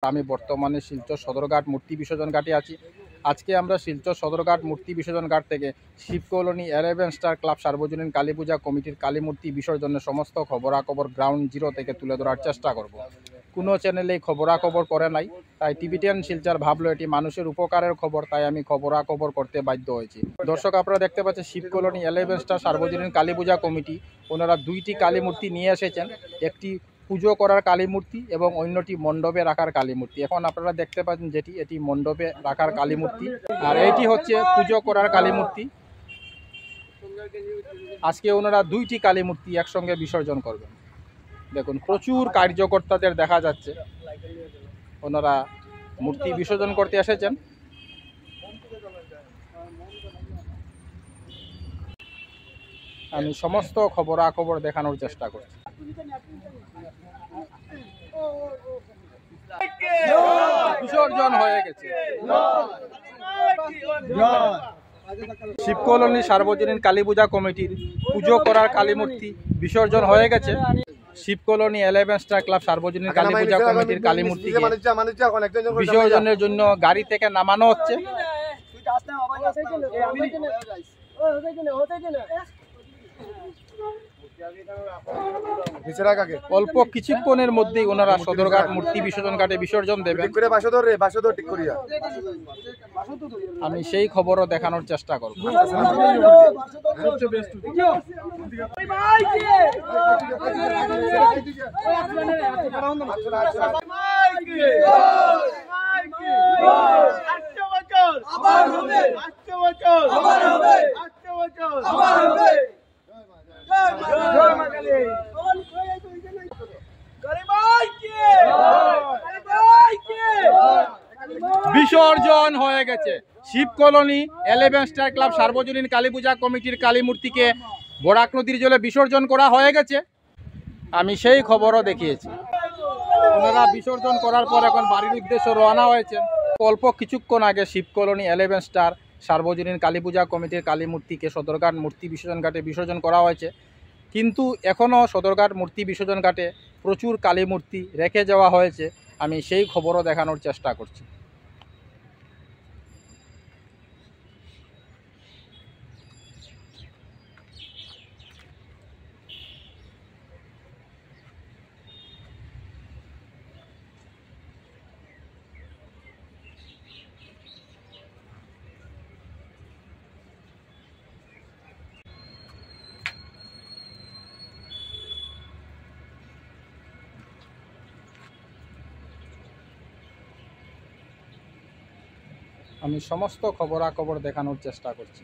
আমি বর্তমানে শিলচর সদরঘাট মূর্তি বিসর্জন ঘাটে আছি। আজকে আমরা শিলচর সদরঘাট মূর্তি বিসর্জন ঘাট থেকে শিব কলোনি 11 স্টার ক্লাব সার্বজনীন কালী পূজা কমিটির কালী মূর্তি বিসর্জনের সমস্ত খবরাখবর গ্রাউন্ড জিরো থেকে তুলে ধরার চেষ্টা করব। কোনো চ্যানেলেই খবরাখবর করে নাই, তাই টিভি10 শিলচর ভাবলো এটি মানুষের উপকারের খবর, তাই আমি খবরাখবর করতে বাধ্য হয়েছি। দর্শক, আপনারা দেখতে পাচ্ছেন শিব কলোনি 11 স্টার সার্বজনীন কালী পূজা কমিটি ওনারা দুইটি কালী মূর্তি নিয়ে এসেছেন, একটি পুজো করার কালী মূর্তি এবং অন্যটি মণ্ডপে রাখার কালী মূর্তি। এখন আপনারা দেখতে পাচ্ছেন যেটি এটি মণ্ডপে রাখার কালী মূর্তি, আর এটি হচ্ছে পুজো করার কালী মূর্তি। আজকে ওনারা দুইটি কালী মূর্তি একসঙ্গে বিসর্জন করবেন। দেখুন, প্রচুর কার্যকর্তাদের দেখা যাচ্ছে, ওনারা মূর্তি বিসর্জন করতে এসেছেন। আমি সমস্ত খবরাখবর দেখানোর চেষ্টা করছি। বিসর্জন হয়ে গেছে। শিব কলোনি সার্বজনীন কালী পূজা কমিটির পুজো করার কালী মূর্তি বিসর্জন হয়ে গেছে। শিব কলোনি 11 স্টার ক্লাব সার্বজনীন কালী পূজা কমিটির কালী মূর্তি বিসর্জনের জন্য গাড়ি থেকে নামানো হচ্ছে। অল্প কিছুক্ষণের মধ্যেই ওনারা সদরঘাট মূর্তি বিসর্জন ঘাটে বিসর্জন দেবেন। আমি সেই খবরও দেখানোর চেষ্টা করব। বিসর্জন হয়ে গেছে। শিব কলোনি 11 স্টার ক্লাব সার্বজনীন কালী পূজা কমিটির কালী মূর্তিকে বরাক নদীর জলে বিসর্জন করা হয়ে গেছে। আমি সেই খবরও দেখিয়েছি। ওনারা বিসর্জন করার পর এখন বাড়ির উদ্দেশ্যে রওনা হয়েছেন। অল্প কিছুক্ষণ আগে শিব কলোনি 11 স্টার সার্বজনীন কালী পূজা কমিটির কালী মূর্তিকে সদরঘাট মূর্তি বিসর্জন ঘাটে বিসর্জন করা হয়েছে, কিন্তু এখনও সদরঘাট মূর্তি বিসর্জন ঘাটে প্রচুর কালী মূর্তি রেখে যাওয়া হয়েছে। আমি সেই খবরও দেখানোর চেষ্টা করছি। আমি সমস্ত খবরাখবর দেখানোর চেষ্টা করছি।